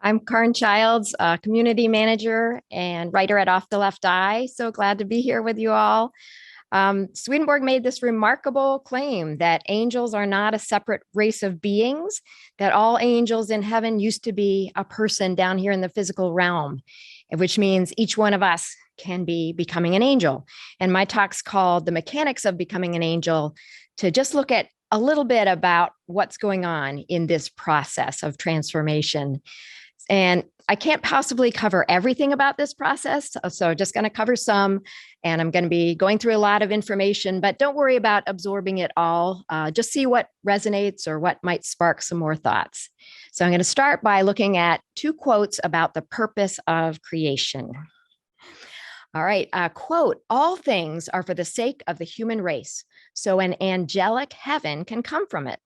I'm Karin Childs, community manager and writer at Off the Left Eye. So glad to be here with you all. Swedenborg made this remarkable claim that angels are not a separate race of beings, that all angels in heaven used to be a person down here in the physical realm, which means each one of us can be becoming an angel. And my talk's called The Mechanics of Becoming an Angel, to just look at a little bit about what's going on in this process of transformation. And I can't possibly cover everything about this process. So just going to cover some, and I'm going to be going through a lot of information, but don't worry about absorbing it all. Just see what resonates or what might spark some more thoughts. So I'm going to start by looking at two quotes about the purpose of creation. All right, quote, "All things are for the sake of the human race, so an angelic heaven can come from it.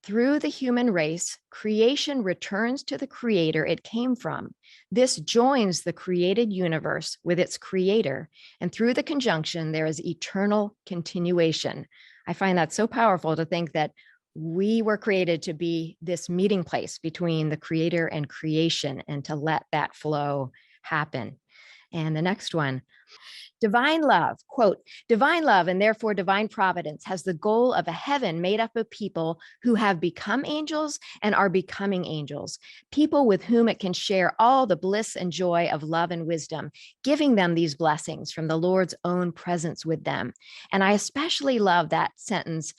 Through the human race, creation returns to the creator it came from. This joins the created universe with its creator, and through the conjunction, there is eternal continuation." I find that so powerful to think that we were created to be this meeting place between the creator and creation, and to let that flow happen. And the next one, divine love, quote, "Divine love and therefore divine providence has the goal of a heaven made up of people who have become angels and are becoming angels, people with whom it can share all the bliss and joy of love and wisdom, giving them these blessings from the Lord's own presence with them." And I especially love that sentence,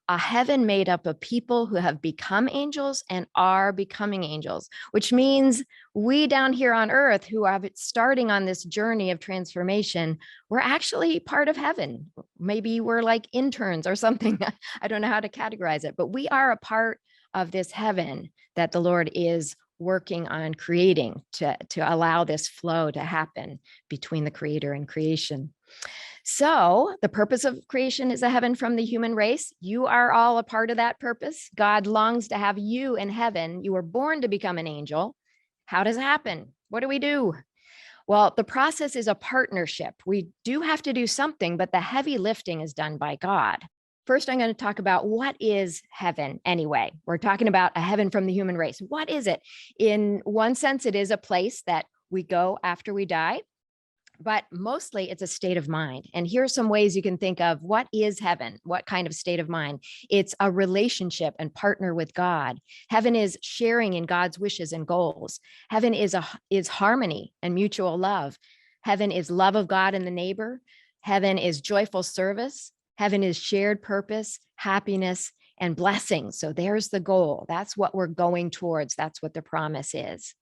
"a heaven made up of people who have become angels and are becoming angels," which means we down here on earth who are starting on this journey of transformation, we're actually part of heaven. Maybe we're like interns or something. I don't know how to categorize it, but we are a part of this heaven that the Lord is working on creating to allow this flow to happen between the creator and creation. So the purpose of creation is a heaven from the human race. You are all a part of that purpose. God longs to have you in heaven. You were born to become an angel. How does it happen? What do we do? Well, the process is a partnership. We do have to do something, but the heavy lifting is done by God. First, I'm going to talk about what is heaven anyway. We're talking about a heaven from the human race. What is it? In one sense, it is a place that we go after we die, but mostly it's a state of mind. And here are some ways you can think of what is heaven, what kind of state of mind. It's a relationship and partner with God. Heaven is sharing in God's wishes and goals. Heaven is harmony and mutual love. Heaven is love of God and the neighbor. Heaven is joyful service. Heaven is shared purpose, happiness, and blessing. So there's the goal. That's what we're going towards. That's what the promise is.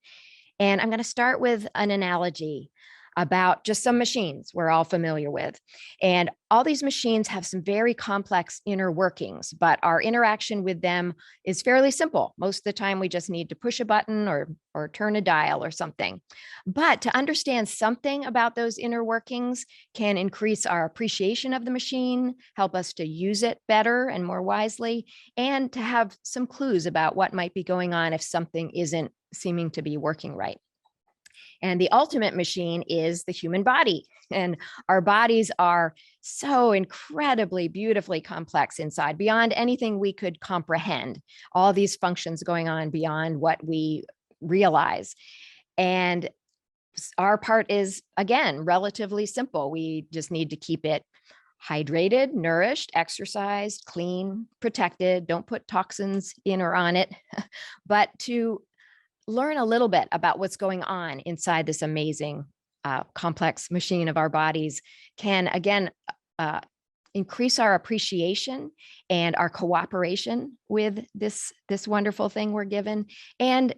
And I'm going to start with an analogy about just some machines we're all familiar with. And all these machines have some very complex inner workings, but our interaction with them is fairly simple. Most of the time, we just need to push a button or turn a dial or something. But to understand something about those inner workings can increase our appreciation of the machine, help us to use it better and more wisely, and to have some clues about what might be going on if something isn't seeming to be working right. And the ultimate machine is the human body. And our bodies are so incredibly beautifully complex inside, beyond anything we could comprehend. All these functions going on beyond what we realize. And our part is, again, relatively simple. We just need to keep it hydrated, nourished, exercised, clean, protected. Don't put toxins in or on it, but to learn a little bit about what's going on inside this amazing, complex machine of our bodies can, again, increase our appreciation and our cooperation with this wonderful thing we're given, and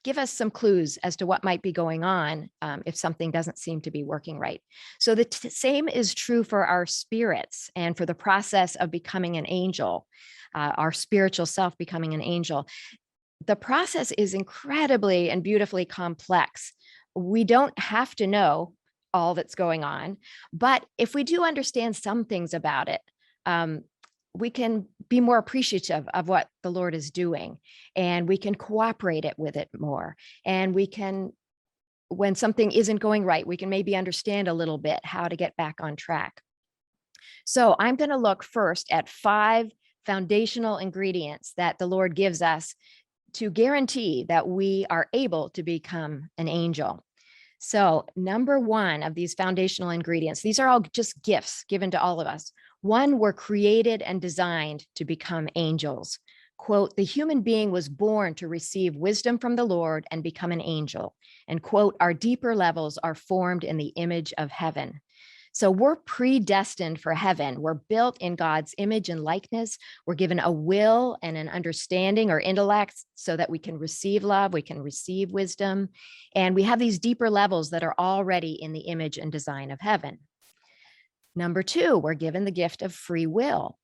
give us some clues as to what might be going on if something doesn't seem to be working right. So the same is true for our spirits and for the process of becoming an angel, our spiritual self becoming an angel. The process is incredibly and beautifully complex. We don't have to know all that's going on, but if we do understand some things about it, we can be more appreciative of what the Lord is doing, and we can cooperate with it more. And we can, when something isn't going right, we can maybe understand a little bit how to get back on track. So I'm going to look first at 5 foundational ingredients that the Lord gives us to guarantee that we are able to become an angel. So, number one of these foundational ingredients, these are all just gifts given to all of us. One, we're created and designed to become angels. Quote, the human being was born to receive wisdom from the Lord and become an angel. And quote, our deeper levels are formed in the image of heaven. So we're predestined for heaven. We're built in God's image and likeness. We're given a will and an understanding or intellect so that we can receive love, we can receive wisdom. And we have these deeper levels that are already in the image and design of heaven. Number two, we're given the gift of free will.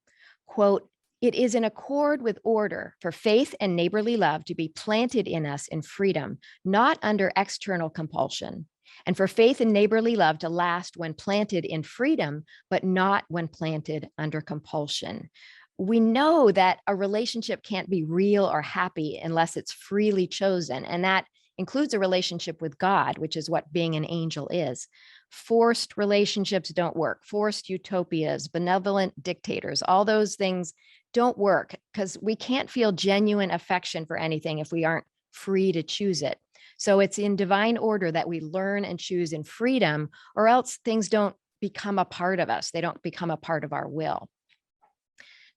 Quote, it is in accord with order for faith and neighborly love to be planted in us in freedom, not under external compulsion, and for faith and neighborly love to last when planted in freedom, but not when planted under compulsion. We know that a relationship can't be real or happy unless it's freely chosen, and that includes a relationship with God, which is what being an angel is. Forced relationships don't work. Forced utopias, benevolent dictators, all those things don't work because we can't feel genuine affection for anything if we aren't free to choose it. So it's in divine order that we learn and choose in freedom, or else things don't become a part of us. They don't become a part of our will.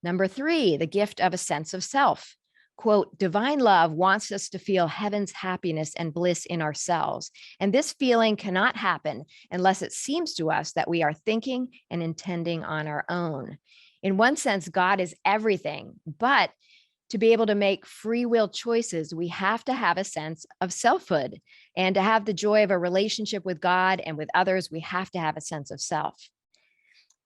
Number three, the gift of a sense of self. Quote, divine love wants us to feel heaven's happiness and bliss in ourselves. And this feeling cannot happen unless it seems to us that we are thinking and intending on our own. In one sense, God is everything, but to be able to make free will choices, we have to have a sense of selfhood. And to have the joy of a relationship with God and with others, we have to have a sense of self.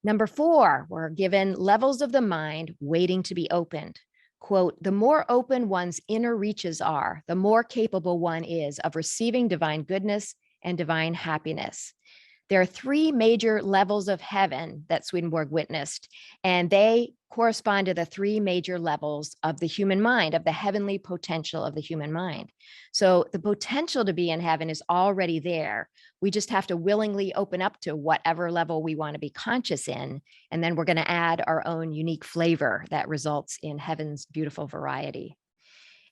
Number four, we're given levels of the mind waiting to be opened. Quote, the more open one's inner reaches are, the more capable one is of receiving divine goodness and divine happiness. There are three major levels of heaven that Swedenborg witnessed, and they correspond to the three major levels of the human mind, of the heavenly potential of the human mind. So the potential to be in heaven is already there. We just have to willingly open up to whatever level we want to be conscious in, and then we're going to add our own unique flavor that results in heaven's beautiful variety.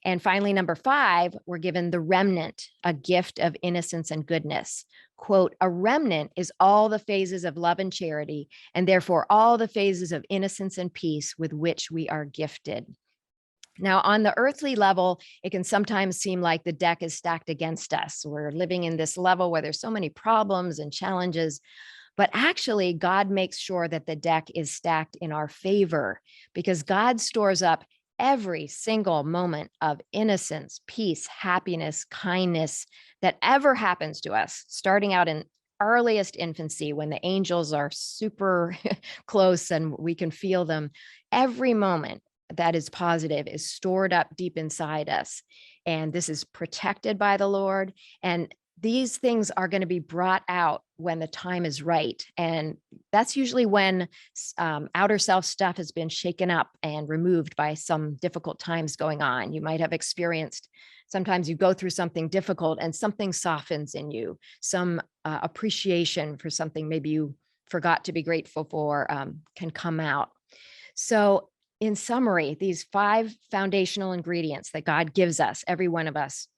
And finally, number five, we're given the remnant, a gift of innocence and goodness. Quote, a remnant is all the phases of love and charity, and therefore all the phases of innocence and peace with which we are gifted. Now, on the earthly level, it can sometimes seem like the deck is stacked against us. We're living in this level where there's so many problems and challenges, but actually, God makes sure that the deck is stacked in our favor because God stores up every single moment of innocence, peace, happiness, kindness that ever happens to us, starting out in earliest infancy when the angels are super close and we can feel them. Every moment that is positive is stored up deep inside us. And this is protected by the Lord. And these things are going to be brought out when the time is right. And that's usually when outer self stuff has been shaken up and removed by some difficult times going on. You might have experienced, sometimes you go through something difficult and something softens in you, some appreciation for something maybe you forgot to be grateful for can come out. So in summary, these five foundational ingredients that God gives us, every one of us,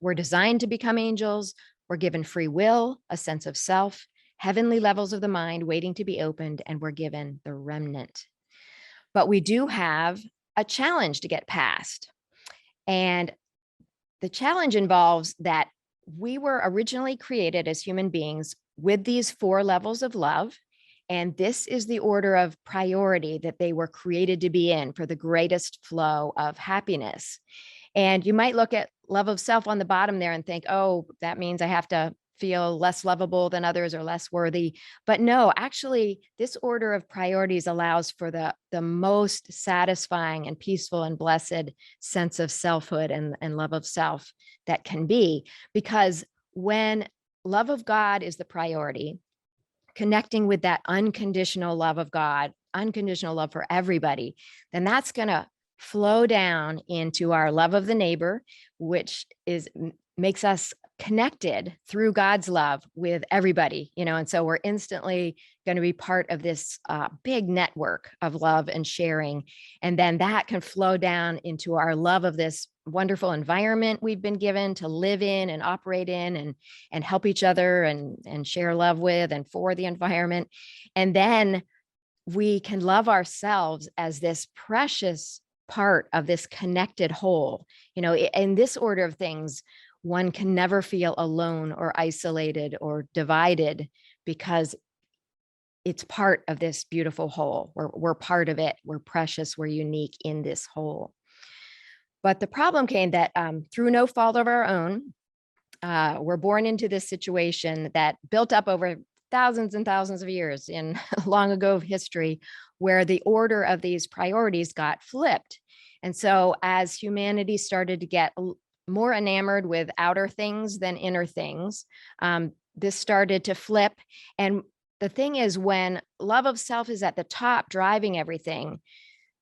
we're designed to become angels. We're given free will, a sense of self, heavenly levels of the mind waiting to be opened, and we're given the remnant. But we do have a challenge to get past. And the challenge involves that we were originally created as human beings with these four levels of love. And this is the order of priority that they were created to be in for the greatest flow of happiness. And you might look at love of self on the bottom there and think, oh, that means I have to feel less lovable than others or less worthy. But no, actually, this order of priorities allows for the most satisfying and peaceful and blessed sense of selfhood and love of self that can be. Because when love of God is the priority, connecting with that unconditional love of God, unconditional love for everybody, then that's going to flow down into our love of the neighbor, which makes us connected through God's love with everybody, and so we're instantly going to be part of this big network of love and sharing. And then that can flow down into our love of this wonderful environment we've been given to live in and operate in and help each other and share love with and for the environment. And then we can love ourselves as this precious part of this connected whole. In this order of things, one can never feel alone or isolated or divided, because it's part of this beautiful whole. We're part of it. We're precious. We're unique in this whole. But the problem came that through no fault of our own, we're born into this situation that built up over thousands and thousands of years in long ago history, where the order of these priorities got flipped. And so as humanity started to get more enamored with outer things than inner things, this started to flip. And the thing is, when love of self is at the top driving everything,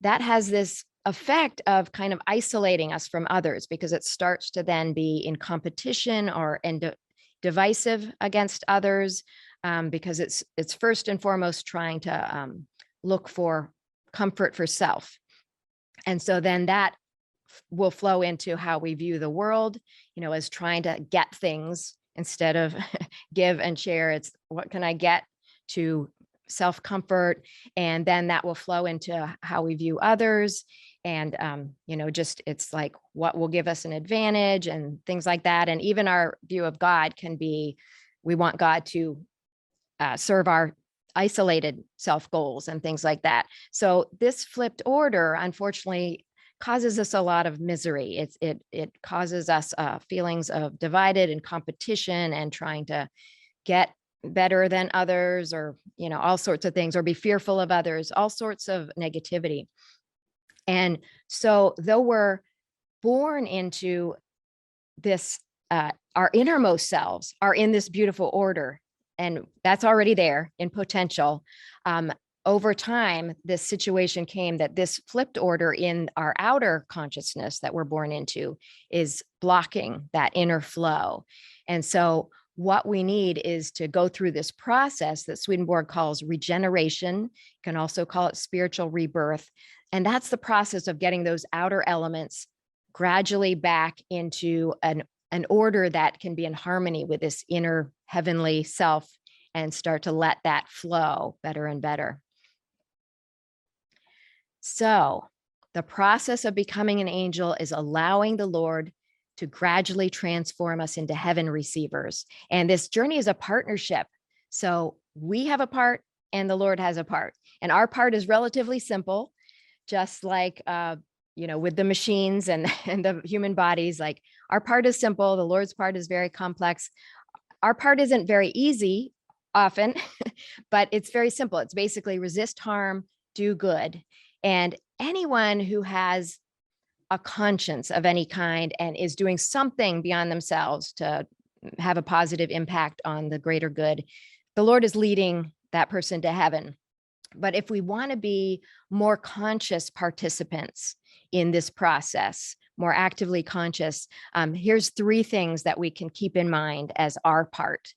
that has this effect of kind of isolating us from others, because it starts to then be in competition or divisive against others, because it's first and foremost trying to look for comfort for self. And so then that will flow into how we view the world, as trying to get things instead of give and share. It's what can I get, to self-comfort. And then that will flow into how we view others. And, just it's like what will give us an advantage and things like that. And even our view of God can be, we want God to serve our isolated self goals and things like that. So this flipped order, unfortunately, causes us a lot of misery. It causes us feelings of divided and competition and trying to get better than others, or, all sorts of things, or be fearful of others, all sorts of negativity. And so though we're born into this, our innermost selves are in this beautiful order, and that's already there in potential. Over time, this situation came that this flipped order in our outer consciousness that we're born into is blocking that inner flow. And so what we need is to go through this process that Swedenborg calls regeneration. You can also call it spiritual rebirth. And that's the process of getting those outer elements gradually back into an order that can be in harmony with this inner heavenly self, and start to let that flow better and better. So the process of becoming an angel is allowing the Lord to gradually transform us into heaven receivers. And this journey is a partnership. So we have a part and the Lord has a part. And our part is relatively simple, just like, with the machines and the human bodies. Like, our part is simple. The Lord's part is very complex. Our part isn't very easy often, but it's very simple. It's basically resist harm, do good. And anyone who has a conscience of any kind and is doing something beyond themselves to have a positive impact on the greater good, the Lord is leading that person to heaven. But if we want to be more conscious participants in this process, more actively conscious, here's 3 things that we can keep in mind as our part.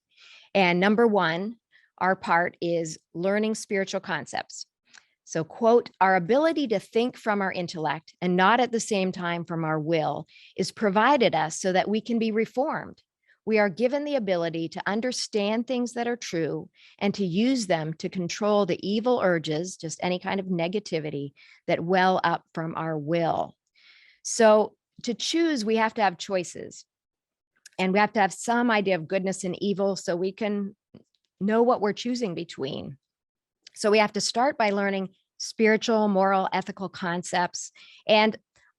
And number 1, our part is learning spiritual concepts. So, quote, our ability to think from our intellect and not at the same time from our will is provided us so that we can be reformed. We are given the ability to understand things that are true and to use them to control the evil urges, just any kind of negativity that well up from our will. So to choose, we have to have choices, and we have to have some idea of goodness and evil so we can know what we're choosing between. So we have to start by learning spiritual, moral, ethical concepts. And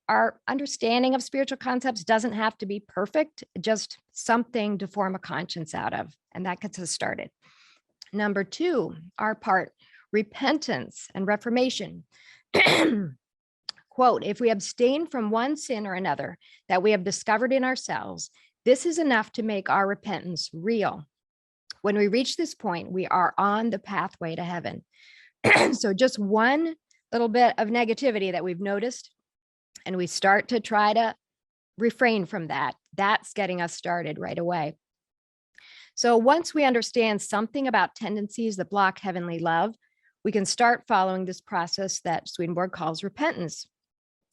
our understanding of spiritual concepts doesn't have to be perfect, just something to form a conscience out of. And that gets us started. Number 2, our part, repentance and reformation. Quote, if we abstain from one sin or another that we have discovered in ourselves, this is enough to make our repentance real. When we reach this point, we are on the pathway to heaven. So just one little bit of negativity that we've noticed, and we start to try to refrain from that. That's getting us started right away. So once we understand something about tendencies that block heavenly love, we can start following this process that Swedenborg calls repentance.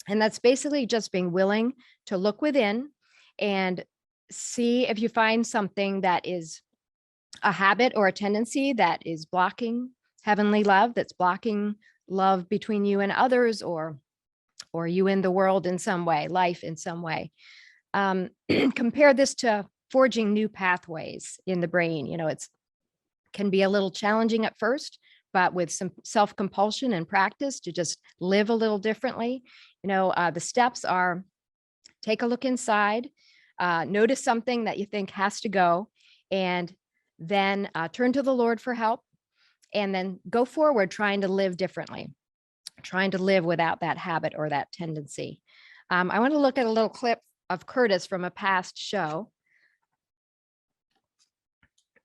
And that's basically just being willing to look within and see if you find something that is a habit or a tendency that is blocking heavenly love, that's blocking love between you and others, or you in the world in some way, life in some way. Compare this to forging new pathways in the brain. It's can be a little challenging at first, but with some self-compulsion and practice to just live a little differently. The steps are: take a look inside, notice something that you think has to go, and then turn to the Lord for help, and then go forward trying to live differently, trying to live without that habit or that tendency. I want to look at a little clip of Curtis from a past show,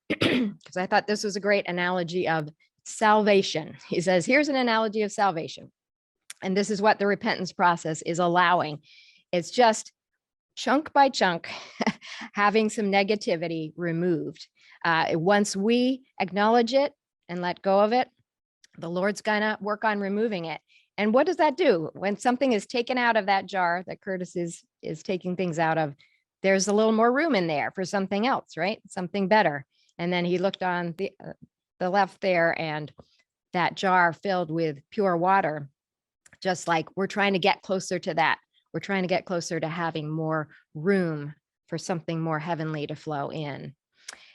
because I thought this was a great analogy of salvation. He says, here's an analogy of salvation. And this is what the repentance process is allowing. It's just chunk by chunk, having some negativity removed. Once we acknowledge it and let go of it, the Lord's gonna work on removing it. And what does that do? When something is taken out of that jar that Curtis is taking things out of, there's a little more room in there for something else, right? Something better. And then he looked on the left there, and that jar filled with pure water, just like we're trying to get closer to that. We're trying to get closer to having more room for something more heavenly to flow in.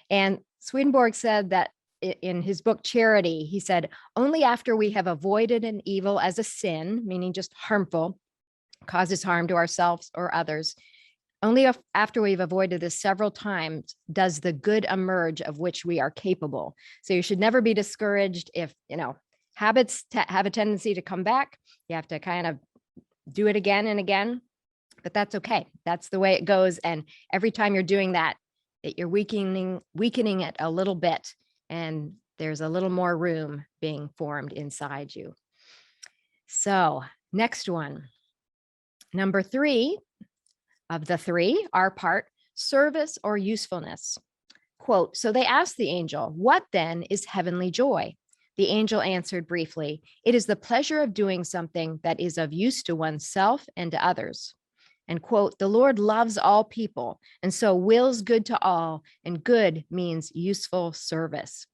And Swedenborg said that in his book, Charity, he said, only after we have avoided an evil as a sin, meaning just harmful, causes harm to ourselves or others, only after we've avoided this several times does the good emerge of which we are capable. So you should never be discouraged if, habits have a tendency to come back. You have to kind of do it again and again, but that's okay. That's the way it goes. And every time you're doing that, you're weakening it a little bit, and there's a little more room being formed inside you. So next one, number 3 of the 3, our part, service or usefulness. Quote, so they asked the angel, what then is heavenly joy? The angel answered briefly, it is the pleasure of doing something that is of use to oneself and to others. And quote, the Lord loves all people, and so wills good to all, and good means useful service.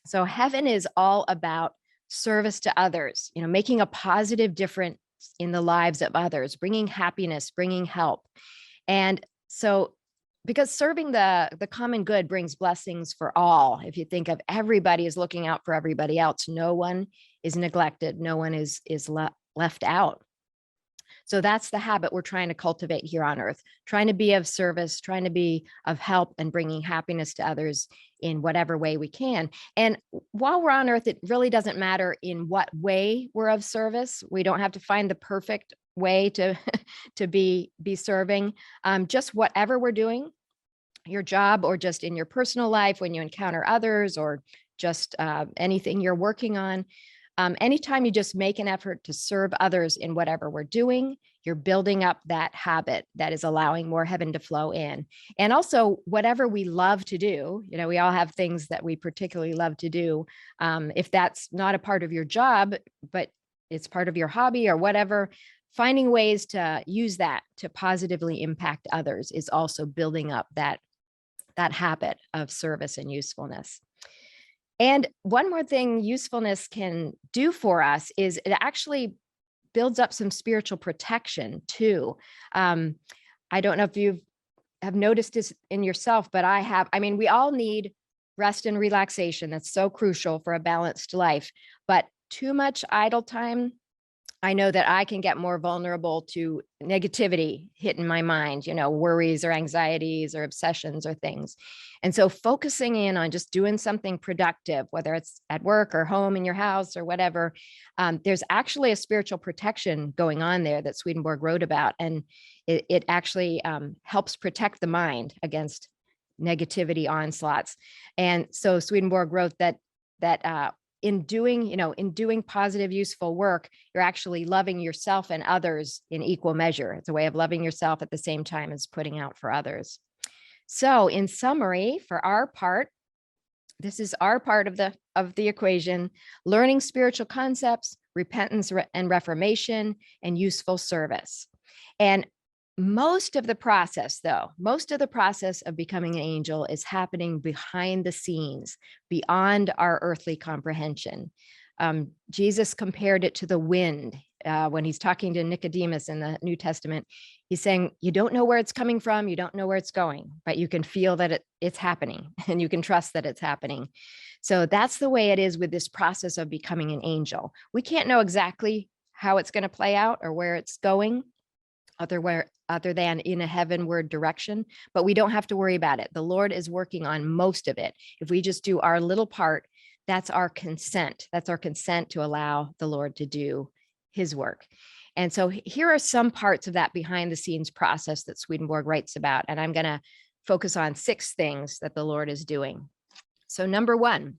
So heaven is all about service to others, making a positive difference in the lives of others, bringing happiness, bringing help. And so, because serving the common good brings blessings for all. If you think of everybody is looking out for everybody else, no one is neglected, no one is left out. So that's the habit we're trying to cultivate here on earth, trying to be of service, trying to be of help, and bringing happiness to others in whatever way we can. And while we're on earth, it really doesn't matter in what way we're of service. We don't have to find the perfect way to be serving. Just whatever we're doing, your job, or just in your personal life when you encounter others, or just anything you're working on. Anytime you just make an effort to serve others in whatever we're doing, you're building up that habit that is allowing more heaven to flow in. And also, whatever we love to do, we all have things that we particularly love to do. If that's not a part of your job, but it's part of your hobby or whatever, finding ways to use that to positively impact others is also building up that habit of service and usefulness. And one more thing usefulness can do for us is it actually builds up some spiritual protection too. I don't know if you have noticed this in yourself, but I have. I mean, we all need rest and relaxation. That's so crucial for a balanced life. But too much idle time, I know that I can get more vulnerable to negativity hitting my mind, worries or anxieties or obsessions or things. And so focusing in on just doing something productive, whether it's at work or home in your house or whatever, there's actually a spiritual protection going on there that Swedenborg wrote about. And it actually helps protect the mind against negativity onslaughts. And so Swedenborg wrote that in doing positive, useful work, you're actually loving yourself and others in equal measure. It's a way of loving yourself at the same time as putting out for others. So in summary, for our part, this is our part of the equation: learning spiritual concepts, repentance and reformation, and useful service. And most of the process of becoming an angel is happening behind the scenes, beyond our earthly comprehension. Jesus compared it to the wind when he's talking to Nicodemus in the New Testament. He's saying, you don't know where it's coming from, you don't know where it's going, but you can feel that it's happening and you can trust that it's happening. So that's the way it is with this process of becoming an angel. We can't know exactly how it's going to play out or where it's going, other than in a heavenward direction, but we don't have to worry about it. The Lord is working on most of it. If we just do our little part, that's our consent. That's our consent to allow the Lord to do his work. And so here are some parts of that behind the scenes process that Swedenborg writes about. And I'm going to focus on 6 things that the Lord is doing. So number 1,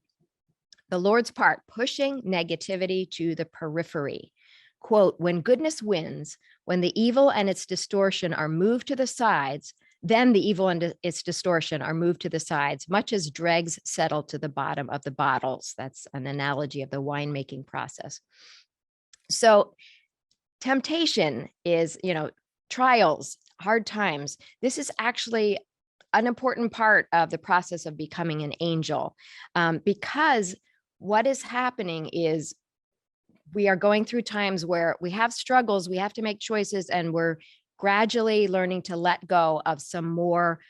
the Lord's part, pushing negativity to the periphery. Quote, when goodness wins, when the evil and its distortion are moved to the sides, then the evil and its distortion are moved to the sides, much as dregs settle to the bottom of the bottles. That's an analogy of the winemaking process. So temptation is, trials, hard times. This is actually an important part of the process of becoming an angel, because what is happening is we are going through times where we have struggles, we have to make choices, and we're gradually learning to let go of some more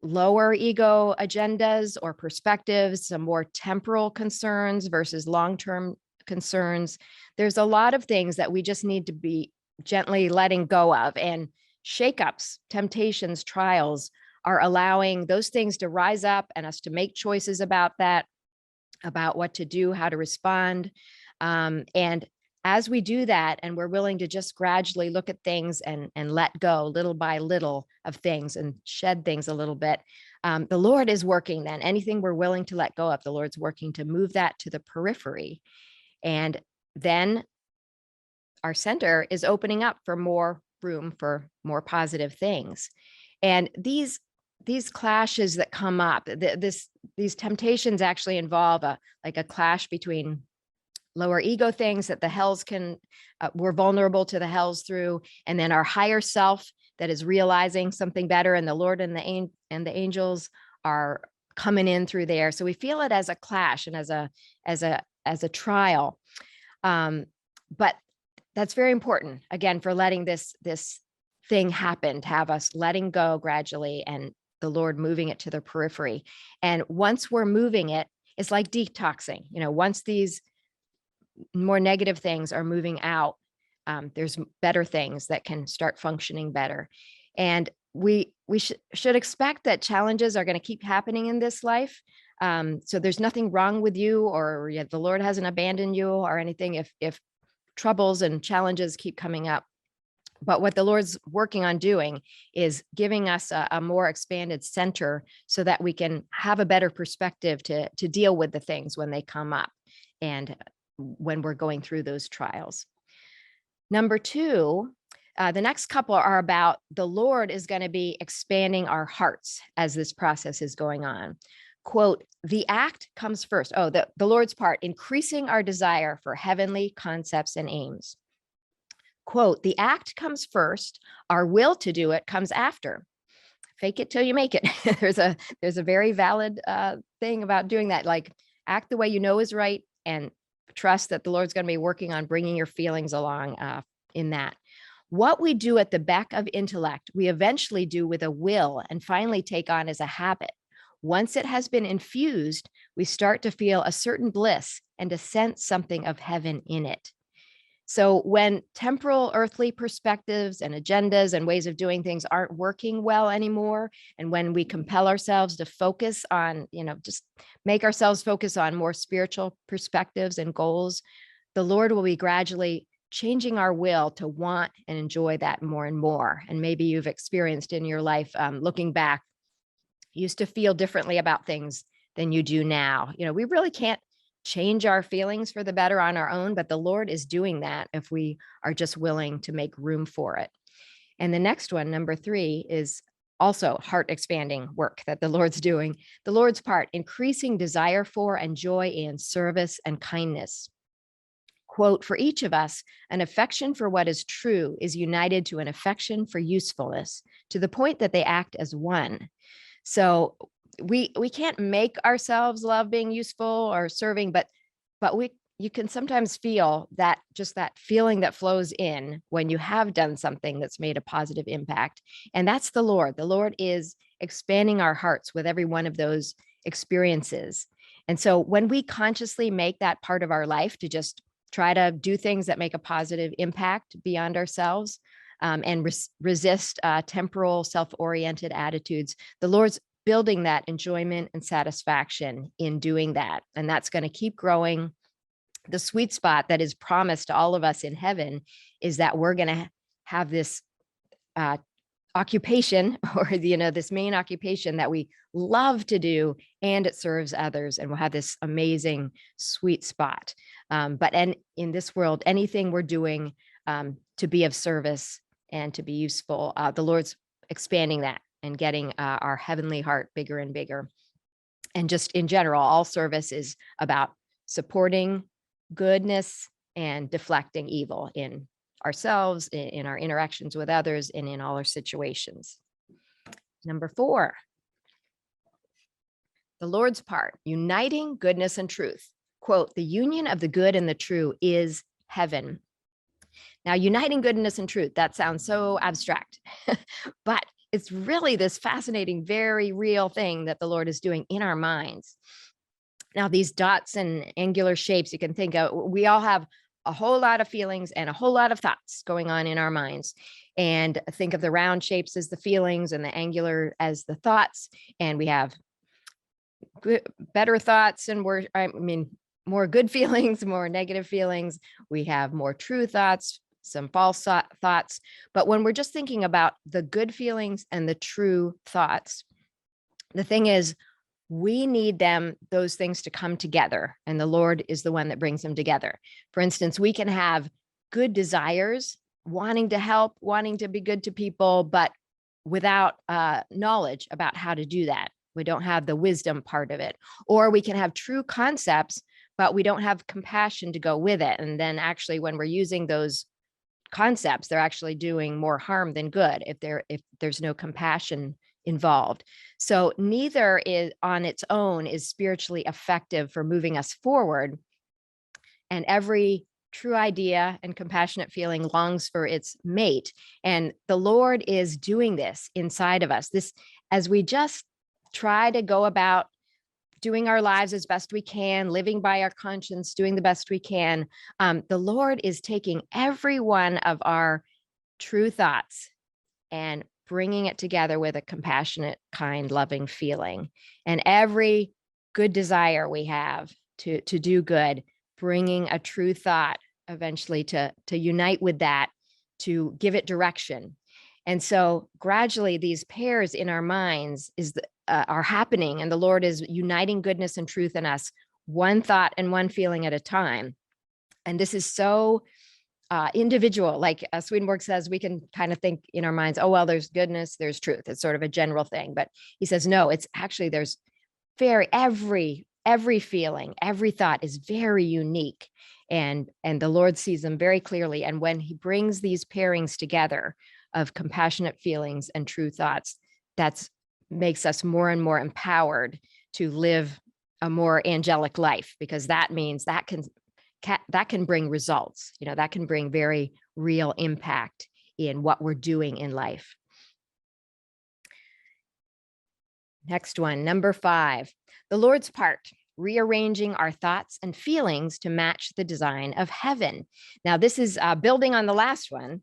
lower ego agendas or perspectives, some more temporal concerns versus long-term concerns. There's a lot of things that we just need to be gently letting go of, and shakeups, temptations, trials are allowing those things to rise up and us to make choices about that, about what to do, how to respond. And as we do that, and we're willing to just gradually look at things and let go little by little of things and shed things a little bit, the Lord is working then. Anything we're willing to let go of, the Lord's working to move that to the periphery. And then our center is opening up for more room for more positive things. And these clashes that come up, these temptations actually involve a clash between lower ego things that the hells we're vulnerable to the hells through, and then our higher self that is realizing something better, and the Lord and the angels are coming in through there. So we feel it as a clash and as a trial. But that's very important, again, for letting this thing happen, to have us letting go gradually and the Lord moving it to the periphery. And once we're moving it, it's like detoxing. Once these more negative things are moving out, there's better things that can start functioning better. And we should expect that challenges are going to keep happening in this life. So there's nothing wrong with you, or the Lord hasn't abandoned you or anything if troubles and challenges keep coming up. But what the Lord's working on doing is giving us a more expanded center so that we can have a better perspective to deal with the things when they come up and when we're going through those trials. Number 2, the next couple are about the Lord is going to be expanding our hearts as this process is going on. Quote, the act comes first. Oh, the Lord's part, increasing our desire for heavenly concepts and aims. Quote, the act comes first, our will to do it comes after. Fake it till you make it. There's a very valid thing about doing that. Like, act the way you know is right, and trust that the Lord's going to be working on bringing your feelings along in that. What we do at the back of intellect, we eventually do with a will and finally take on as a habit. Once it has been infused, we start to feel a certain bliss and to sense something of heaven in it. So when temporal earthly perspectives and agendas and ways of doing things aren't working well anymore, and when we compel ourselves to focus on, just make ourselves focus on more spiritual perspectives and goals, the Lord will be gradually changing our will to want and enjoy that more and more. And maybe you've experienced in your life, looking back, you used to feel differently about things than you do now. We really can't change our feelings for the better on our own, but the Lord is doing that if we are just willing to make room for it. And the next one, number 3, is also heart expanding work that the Lord's doing. The Lord's part, increasing desire for and joy in service and kindness. Quote, for each of us, an affection for what is true is united to an affection for usefulness, to the point that they act as one. So we can't make ourselves love being useful or serving, but you can sometimes feel that, just that feeling that flows in when you have done something that's made a positive impact. And that's the Lord. The Lord is expanding our hearts with every one of those experiences. And so when we consciously make that part of our life to just try to do things that make a positive impact beyond ourselves, and resist temporal self-oriented attitudes, the Lord's building that enjoyment and satisfaction in doing that. And that's going to keep growing. The sweet spot that is promised to all of us in heaven is that we're going to have this occupation, or this main occupation that we love to do, and it serves others, and we'll have this amazing sweet spot. But in this world, anything we're doing to be of service and to be useful, the Lord's expanding that and getting our heavenly heart bigger and bigger. And just in general, all service is about supporting goodness and deflecting evil in ourselves, in our interactions with others, and in all our situations. Number 4, the Lord's part, uniting goodness and truth. Quote, the union of the good and the true is heaven. Now, uniting goodness and truth, that sounds so abstract, but it's really this fascinating, very real thing that the Lord is doing in our minds. Now, these dots and angular shapes, you can think of, we all have a whole lot of feelings and a whole lot of thoughts going on in our minds. And think of the round shapes as the feelings and the angular as the thoughts. And we have better thoughts and more good feelings, more negative feelings. We have more true thoughts, some false thoughts. But when we're just thinking about the good feelings and the true thoughts, the thing is, we need those things to come together, and the Lord is the one that brings them together. For instance, we can have good desires, wanting to help, wanting to be good to people, but without knowledge about how to do that. We don't have the wisdom part of it. Or we can have true concepts, but we don't have compassion to go with it. And then actually, when we're using those concepts, they're actually doing more harm than good if there's no compassion involved. So neither is on its own is spiritually effective for moving us forward. And every true idea and compassionate feeling longs for its mate. And the Lord is doing this inside of us. This, as we just try to go about doing our lives as best we can, living by our conscience, doing the best we can, the Lord is taking every one of our true thoughts and bringing it together with a compassionate, kind, loving feeling. And every good desire we have to do good, bringing a true thought eventually to unite with that, to give it direction. And so gradually these pairs in our minds are happening, and the Lord is uniting goodness and truth in us, one thought and one feeling at a time. And this is so individual. Like Swedenborg says, we can kind of think in our minds, oh, well, there's goodness, there's truth. It's sort of a general thing. But he says, no, it's actually, there's every feeling, every thought is very unique. And the Lord sees them very clearly. And when he brings these pairings together of compassionate feelings and true thoughts, that's makes us more and more empowered to live a more angelic life, because that means that can bring results, that can bring very real impact in what we're doing in life. Next one, number 5, the Lord's part, rearranging our thoughts and feelings to match the design of heaven. Now, this is building on the last one.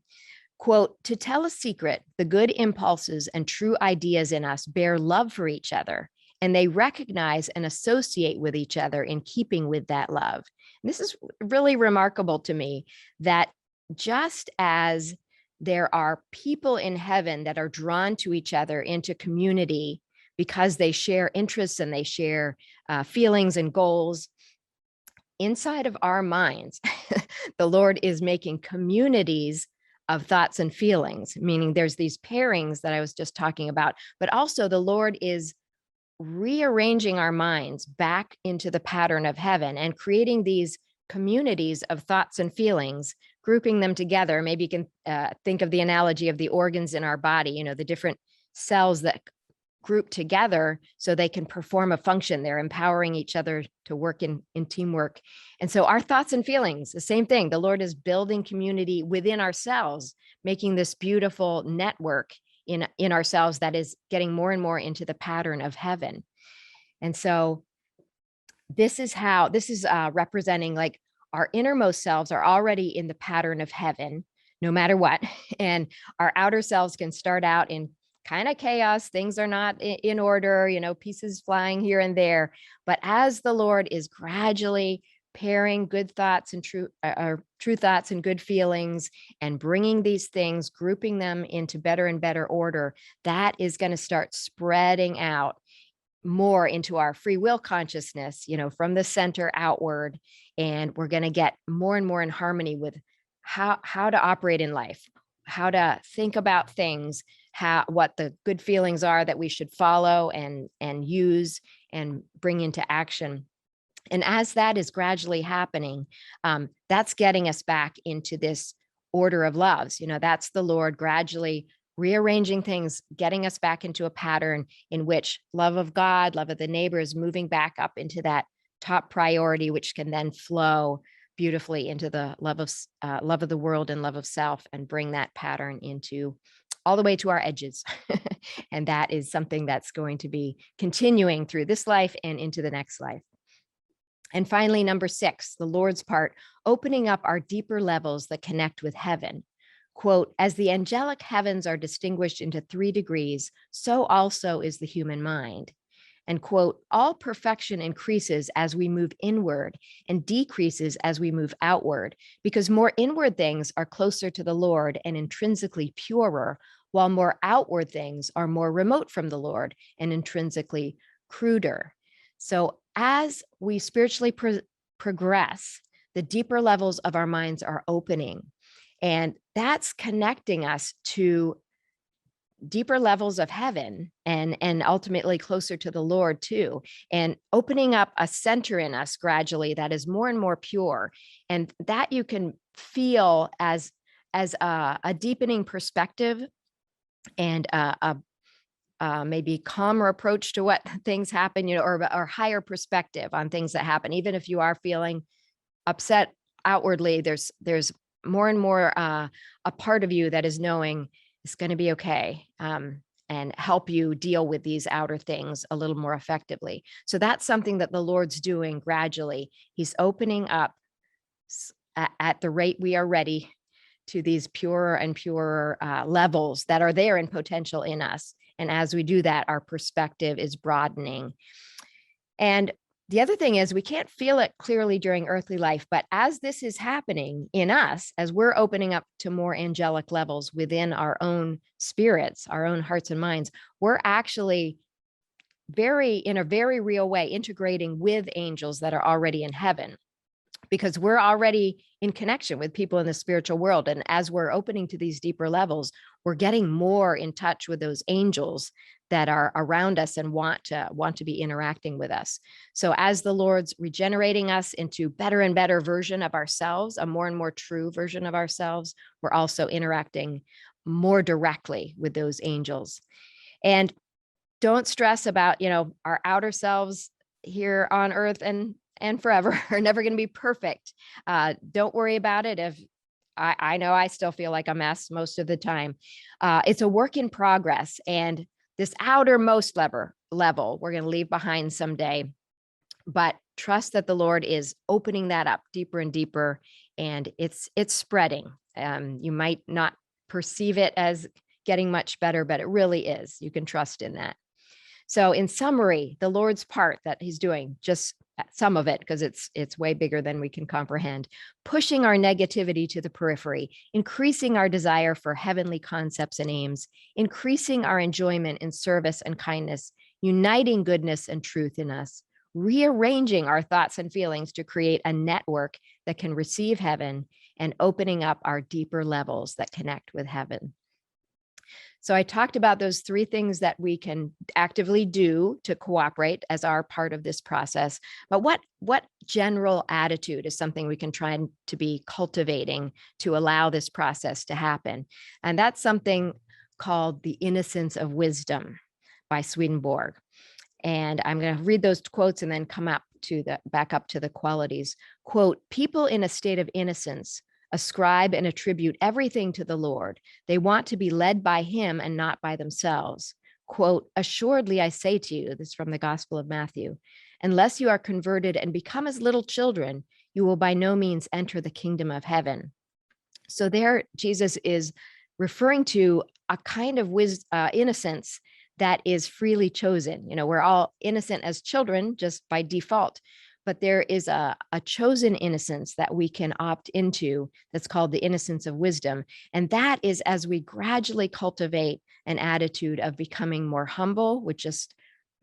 Quote, to tell a secret, the good impulses and true ideas in us bear love for each other, and they recognize and associate with each other in keeping with that love. And this is really remarkable to me, that just as there are people in heaven that are drawn to each other into community because they share interests and they share feelings and goals, inside of our minds, the Lord is making communities of thoughts and feelings, meaning there's these pairings that I was just talking about, but also the Lord is rearranging our minds back into the pattern of heaven and creating these communities of thoughts and feelings, grouping them together. Maybe you can think of the analogy of the organs in our body, the different cells that group together so they can perform a function. They're empowering each other to work in teamwork. And so our thoughts and feelings, the same thing. The Lord is building community within ourselves, making this beautiful network in ourselves that is getting more and more into the pattern of heaven. And so this is representing like our innermost selves are already in the pattern of heaven, no matter what. And our outer selves can start out in kind of chaos. Things are not in order, pieces flying here and there. But as the Lord is gradually pairing good thoughts and true thoughts and good feelings and bringing these things, grouping them into better and better order, that is going to start spreading out more into our free will consciousness, from the center outward. And we're going to get more and more in harmony with how to operate in life, how to think about things, what the good feelings are that we should follow and use and bring into action. And as that is gradually happening, that's getting us back into this order of loves. That's the Lord gradually rearranging things, getting us back into a pattern in which love of God, love of the neighbor is moving back up into that top priority, which can then flow beautifully into the love of the world and love of self, and bring that pattern into all the way to our edges. And that is something that's going to be continuing through this life and into the next life. And finally, number 6, the Lord's part, opening up our deeper levels that connect with heaven. Quote, as the angelic heavens are distinguished into 3 degrees, so also is the human mind. And quote, all perfection increases as we move inward and decreases as we move outward, because more inward things are closer to the Lord and intrinsically purer, while more outward things are more remote from the Lord and intrinsically cruder. So as we spiritually progress, the deeper levels of our minds are opening. And that's connecting us to deeper levels of heaven and ultimately closer to the Lord too, and opening up a center in us gradually that is more and more pure. And that you can feel as a deepening perspective and maybe calmer approach to what things happen, or higher perspective on things that happen. Even if you are feeling upset outwardly, there's more and more a part of you that is knowing it's going to be okay, and help you deal with these outer things a little more effectively. So that's something that the Lord's doing gradually. He's opening up at the rate we are ready to these purer and purer levels that are there in potential in us. And as we do that, our perspective is broadening. And the other thing is we can't feel it clearly during earthly life, but as this is happening in us, as we're opening up to more angelic levels within our own spirits, our own hearts and minds, we're actually in a very real way integrating with angels that are already in heaven, because we're already in connection with people in the spiritual world. And as we're opening to these deeper levels, we're getting more in touch with those angels that are around us and want to be interacting with us. So as the Lord's regenerating us into better and better version of ourselves, a more and more true version of ourselves, we're also interacting more directly with those angels. And don't stress about, our outer selves here on earth and forever are never going to be perfect. Don't worry about it. If I know I still feel like a mess most of the time. It's a work in progress, and this outermost level we're going to leave behind someday, but trust that the Lord is opening that up deeper and deeper, and it's spreading. You might not perceive it as getting much better, but it really is. You can trust in that. So in summary, the Lord's part that he's doing, just some of it, because it's way bigger than we can comprehend, pushing our negativity to the periphery, increasing our desire for heavenly concepts and aims, increasing our enjoyment in service and kindness, uniting goodness and truth in us, rearranging our thoughts and feelings to create a network that can receive heaven, and opening up our deeper levels that connect with heaven. So I talked about those three things that we can actively do to cooperate as our part of this process. But what general attitude is something we can try to be cultivating to allow this process to happen? And that's something called the innocence of wisdom by Swedenborg. And I'm going to read those quotes and then come up to the back up to the qualities. Quote, people in a state of innocence ascribe and attribute everything to the Lord. They want to be led by him and not by themselves. Quote, assuredly, I say to you, this is from the Gospel of Matthew, unless you are converted and become as little children, you will by no means enter the kingdom of heaven. So there, Jesus is referring to a kind of innocence that is freely chosen. You know, we're all innocent as children just by default, but there is a chosen innocence that we can opt into that's called the innocence of wisdom. And that is as we gradually cultivate an attitude of becoming more humble, which just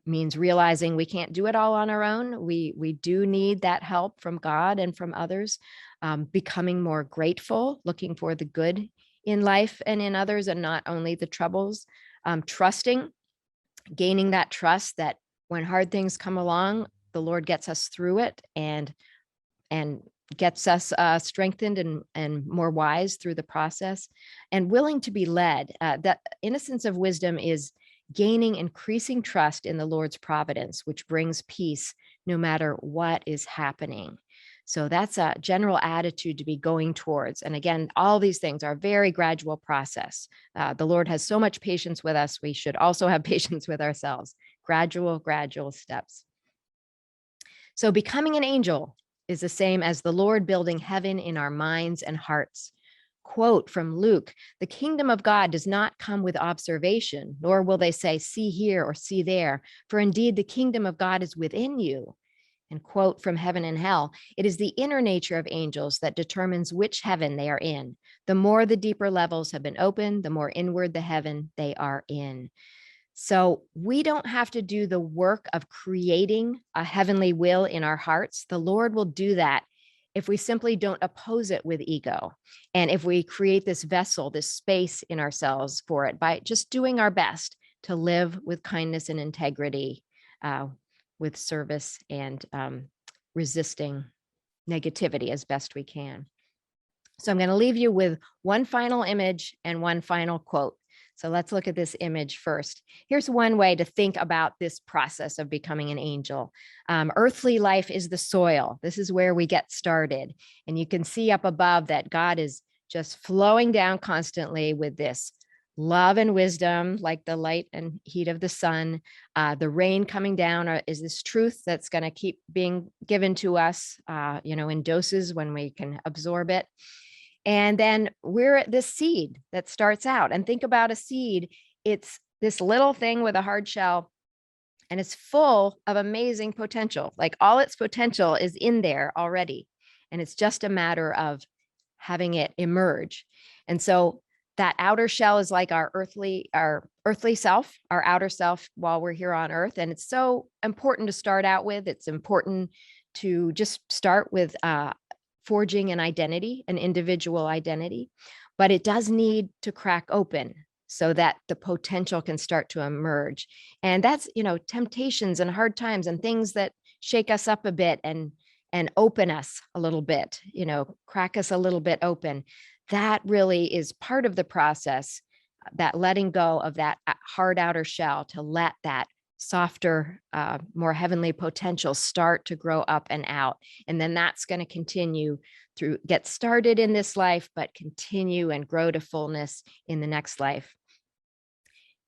means realizing we can't do it all on our own. We do need that help from God and from others, becoming more grateful, looking for the good in life and in others and not only the troubles, trusting, gaining that trust that when hard things come along, the Lord gets us through it and gets us strengthened and more wise through the process, and willing to be led. That innocence of wisdom is gaining increasing trust in the Lord's providence, which brings peace no matter what is happening. So that's a general attitude to be going towards. And again, all these things are a very gradual process. The Lord has so much patience with us. We should also have patience with ourselves. Gradual steps. So becoming an angel is the same as the Lord building heaven in our minds and hearts. Quote from Luke, the kingdom of God does not come with observation, nor will they say, see here or see there, for indeed the kingdom of God is within you. And quote from Heaven and Hell, it is the inner nature of angels that determines which heaven they are in. The more the deeper levels have been opened, the more inward the heaven they are in. So we don't have to do the work of creating a heavenly will in our hearts. The Lord will do that if we simply don't oppose it with ego. And if we create this vessel, this space in ourselves for it by just doing our best to live with kindness and integrity, with service and resisting negativity as best we can. So I'm going to leave you with one final image and one final quote. So let's look at this image first. Here's one way to think about this process of becoming an angel. Earthly life is the soil. This is where we get started. And you can see up above that God is just flowing down constantly with this love and wisdom, like the light and heat of the sun. The rain coming down is this truth that's going to keep being given to us, in doses when we can absorb it. And then we're at this seed that starts out. And think about a seed. It's this little thing with a hard shell, and it's full of amazing potential. Like all its potential is in there already. And it's just a matter of having it emerge. And so that outer shell is like our earthly self, our outer self while we're here on earth. And it's so important to start out with. It's important to just start with forging an identity, an individual identity, but it does need to crack open so that the potential can start to emerge. And that's, temptations and hard times and things that shake us up a bit and open us a little bit, crack us a little bit open. That really is part of the process, that letting go of that hard outer shell to let that softer, more heavenly potential start to grow up and out. And then that's going to continue through, get started in this life, but continue and grow to fullness in the next life.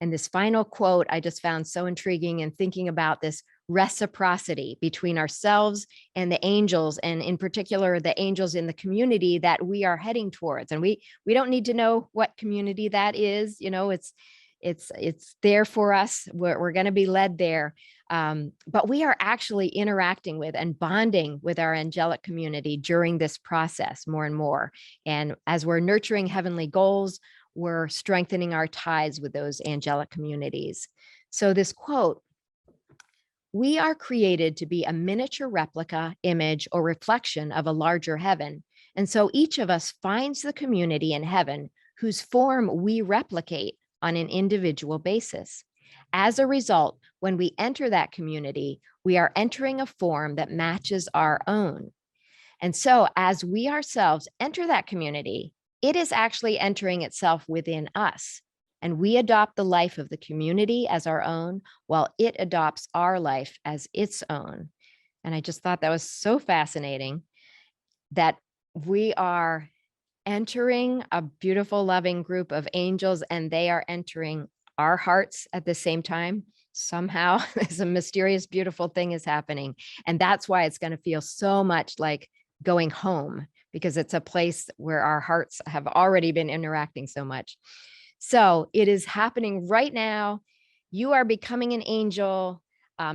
And this final quote I just found so intriguing in thinking about this reciprocity between ourselves and the angels, and in particular, the angels in the community that we are heading towards. And we don't need to know what community that is. It's there for us. We're going to be led there. But we are actually interacting with and bonding with our angelic community during this process more and more. And as we're nurturing heavenly goals, we're strengthening our ties with those angelic communities. So this quote, we are created to be a miniature replica, image, or reflection of a larger heaven. And so each of us finds the community in heaven whose form we replicate on an individual basis. As a result, when we enter that community, we are entering a form that matches our own. And so, as we ourselves enter that community, it is actually entering itself within us. And we adopt the life of the community as our own, while it adopts our life as its own. And I just thought that was so fascinating that we are entering a beautiful, loving group of angels, and they are entering our hearts at the same time. Somehow, there's a mysterious, beautiful thing is happening. And that's why it's going to feel so much like going home, because it's a place where our hearts have already been interacting so much. So it is happening right now. You are becoming an angel,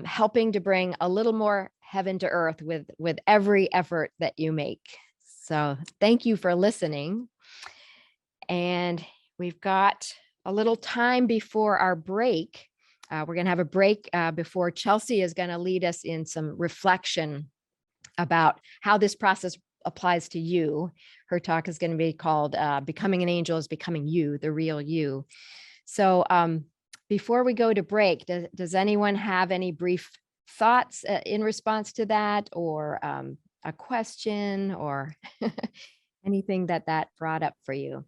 helping to bring a little more heaven to earth with every effort that you make. So thank you for listening. And we've got a little time before our break. We're going to have a break before Chelsea is going to lead us in some reflection about how this process applies to you. Her talk is going to be called Becoming an Angel is Becoming You, the Real You. So before we go to break, does anyone have any brief thoughts in response to that, or a question, or anything that brought up for you?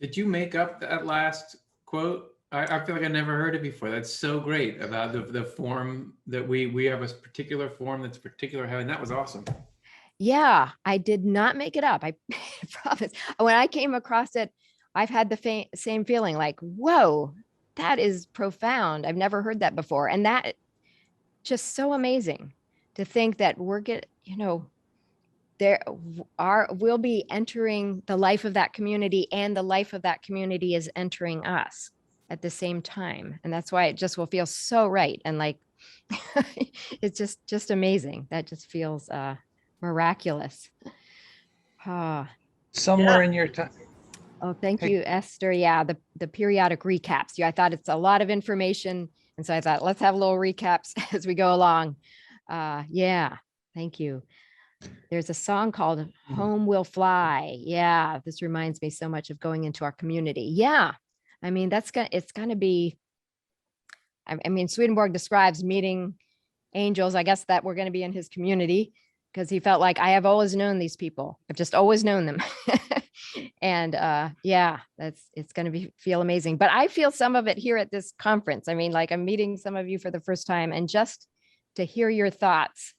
Did you make up that last quote? I feel like I never heard it before. That's so great about the form that we have a particular form that's particular heaven. That was awesome. Yeah, I did not make it up. I promise. When I came across it, I've had the same feeling like, whoa, that is profound. I've never heard that before. And that just so amazing to think that we're we'll be entering the life of that community, and the life of that community is entering us at the same time. And that's why it just will feel so right. And like, it's just amazing. That just feels miraculous. Somewhere in your time. Oh, thank Hey. you, Esther. Yeah, the periodic recaps. Yeah, I thought it's a lot of information. And so I thought, let's have little recaps as we go along. Yeah, thank you. There's a song called Home Will Fly. Yeah, this reminds me so much of going into our community. Yeah, I mean, it's going to be, I mean, Swedenborg describes meeting angels, I guess, that we're going to be in his community, because he felt like, I have always known these people. I've just always known them. And yeah, it's going to feel amazing. But I feel some of it here at this conference. I mean, like, I'm meeting some of you for the first time, and just to hear your thoughts,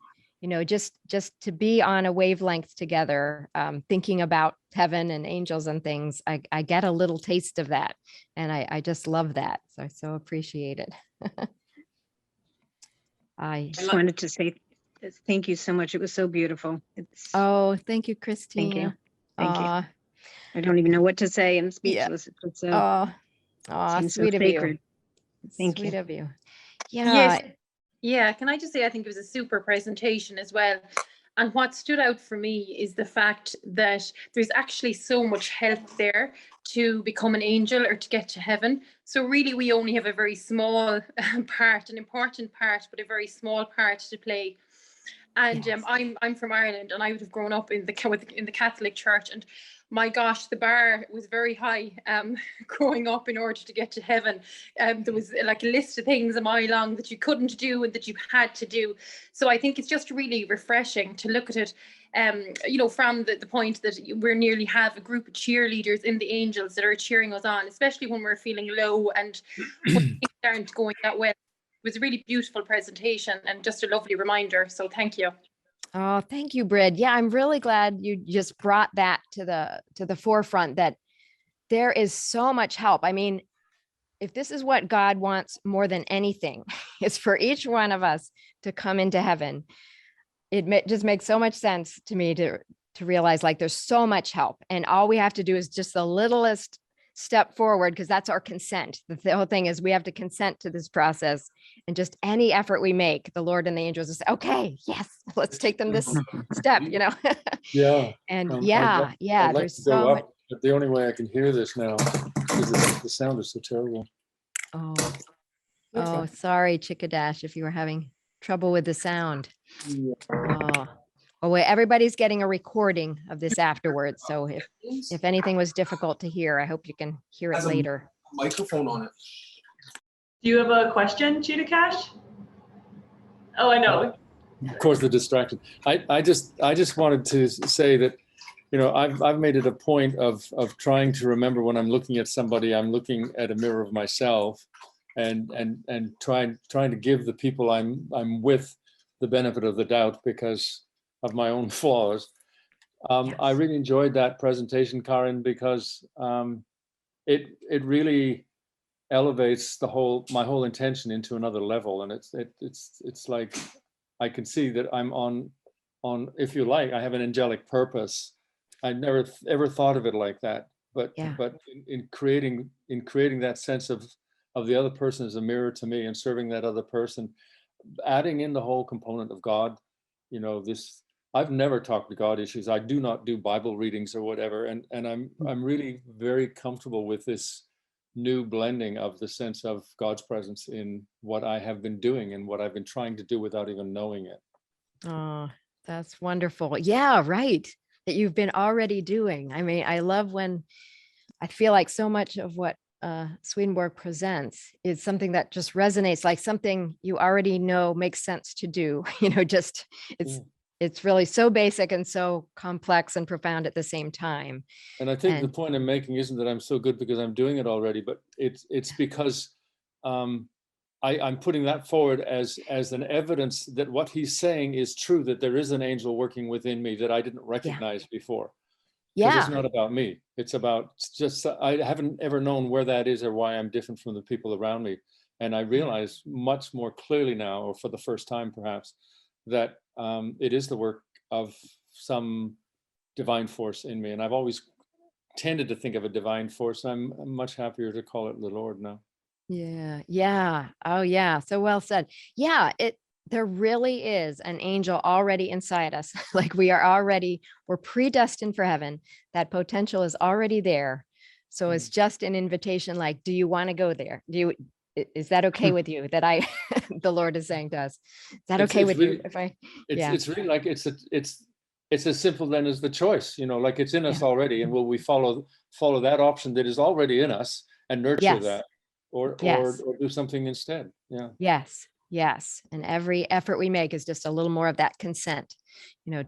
just to be on a wavelength together, thinking about heaven and angels and things, I get a little taste of that. And I just love that. So I so appreciate it. I just wanted to say thank you so much. It was so beautiful. Oh, thank you, Christina. Thank you. Thank you. I don't even know what to say. I'm speechless. Yeah. It's so, sweet of you. Thank you. Sweet of you. Yeah. Yes. Yeah. Can I just say, I think it was a super presentation as well. And what stood out for me is the fact that there's actually so much help there to become an angel or to get to heaven. So really, we only have a very small part, an important part, but a very small part to play. And yes. I'm from Ireland, and I would have grown up in the Catholic Church, and my gosh, the bar was very high growing up in order to get to heaven. There was like a list of things a mile long that you couldn't do and that you had to do. So I think it's just really refreshing to look at it, from the point that we nearly have a group of cheerleaders in the angels that are cheering us on, especially when we're feeling low and things aren't going that well. It was a really beautiful presentation and just a lovely reminder. So thank you. Oh, thank you, Brid. Yeah, I'm really glad you just brought that to the forefront, that there is so much help. I mean, if this is what God wants more than anything, it's for each one of us to come into heaven. It just makes so much sense to me to realize, like, there's so much help, and all we have to do is just the littlest step forward, because that's our consent. The whole thing is we have to consent to this process, and just any effort we make, the Lord and the angels will say, okay, yes, let's take them this step, Yeah. And I'd there's to go so up, much. but the only way I can hear this now is the sound is so terrible. Oh, sorry, Chickadash, if you were having trouble with the sound. Yeah. Oh, Oh, wait, everybody's getting a recording of this afterwards. So if anything was difficult to hear, I hope you can hear it Has a later. microphone on it. Do you have a question, Cheetah Cash? Oh, I know. Of course, the distraction. I just wanted to say that, I've made it a point of trying to remember when I'm looking at somebody, I'm looking at a mirror of myself, and trying to give the people I'm with the benefit of the doubt because of my own flaws. I really enjoyed that presentation, Karen, because it really elevates my whole intention into another level, and it's like I can see that I'm on, if you like, I have an angelic purpose. I never ever thought of it like that, but Yeah. in creating that sense of the other person as a mirror to me and serving that other person, adding in the whole component of God, this. I've never talked to God issues. I do not do Bible readings or whatever, and I'm really very comfortable with this new blending of the sense of God's presence in what I have been doing and what I've been trying to do without even knowing it. Oh, that's wonderful. Yeah, right. That you've been already doing. I mean, I love when I feel like so much of what Swedenborg presents is something that just resonates, like something you already know makes sense to do. Just it's really so basic and so complex and profound at the same time. And I think the And- point I'm making isn't that I'm so good because I'm doing it already, but it's because I'm putting that forward as an evidence that what he's saying is true, that there is an angel working within me that I didn't recognize before. Because Yeah. it's not about me. It's about just, I haven't ever known where that is or why I'm different from the people around me. And I realize much more clearly now, or for the first time perhaps, that it is the work of some divine force in me. And I've always tended to think of a divine force. I'm much happier to call it the Lord now. Yeah. Yeah. Oh, yeah. So well said. Yeah. There really is an angel already inside us. Like we're predestined for heaven. That potential is already there. So it's just an invitation. Like, do you want to go there? Is that okay with you that the Lord is saying to us, is that okay with you? If It's really like, it's as simple then as the choice, like it's in us already. And will we follow that option that is already in us and nurture that? Or do something instead. Yeah. Yes. And every effort we make is just a little more of that consent, to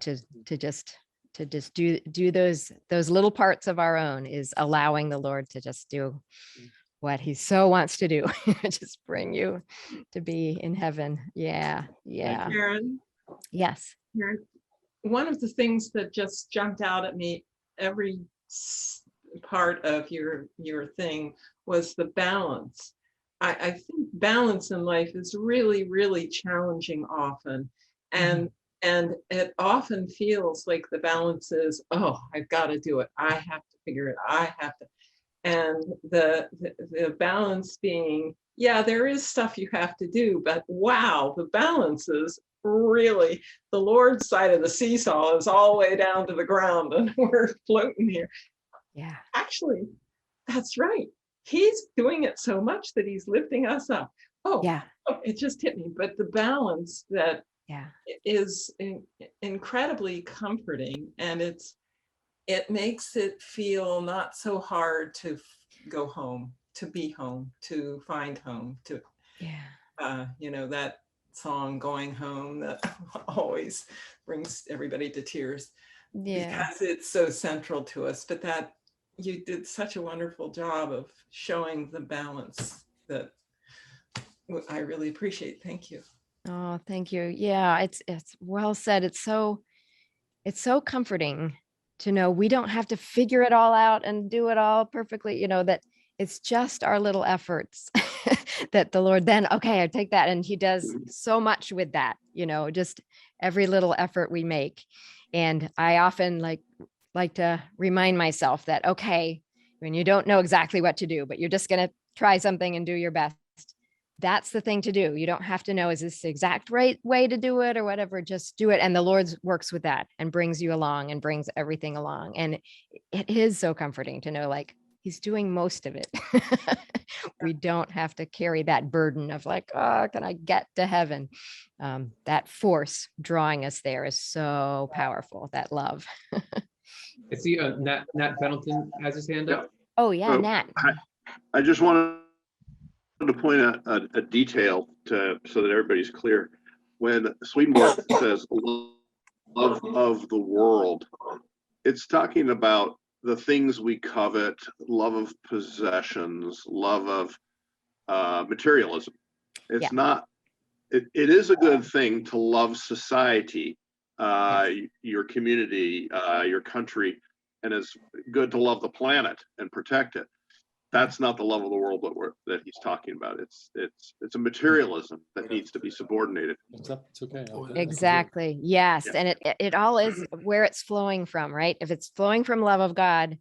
just do those little parts of our own, is allowing the Lord to just do what he so wants to do, just bring you to be in heaven. Yeah. Karen, Yes. one of the things that just jumped out at me every part of your thing was the balance. I think balance in life is really, really challenging often. And it often feels like the balance is, oh, I've got to do it. I have to figure it. I have to. And the balance being, yeah, there is stuff you have to do, but wow, the balance is really, the Lord's side of the seesaw is all the way down to the ground and we're floating here. Yeah. Actually, that's right. He's doing it so much that he's lifting us up. Oh, it just hit me. But the balance that is incredibly comforting, and it makes it feel not so hard to go home, to be home, to find home, to that song Going Home that always brings everybody to tears because it's so central to us. But that you did such a wonderful job of showing the balance that I really appreciate. Thank you. Oh, thank you. Yeah, it's well said. It's so comforting to know we don't have to figure it all out and do it all perfectly, that it's just our little efforts that the Lord then, okay, I take that. And he does so much with that, just every little effort we make. And I often like to remind myself that, okay, when you don't know exactly what to do, but you're just going to try something and do your best. That's the thing to do. You don't have to know, is this the exact right way to do it or whatever, just do it. And the Lord works with that and brings you along and brings everything along. And it is so comforting to know, like, he's doing most of it. We don't have to carry that burden of like, oh, can I get to heaven? That force drawing us there is so powerful, that love. I see Nat Pendleton has his hand up. Oh yeah, Oh, Nat. I just wanted to point out a detail so that everybody's clear. When Swedenborg says love of the world, it's talking about the things we covet, love of possessions, love of materialism. It's not, it is a good thing to love society, your community, your country, and it's good to love the planet and protect it. That's not the love of the world that he's talking about. It's a materialism that needs to be subordinated. It's okay. Exactly. Yes. Yeah. And it all is where it's flowing from, right? If it's flowing from love of God,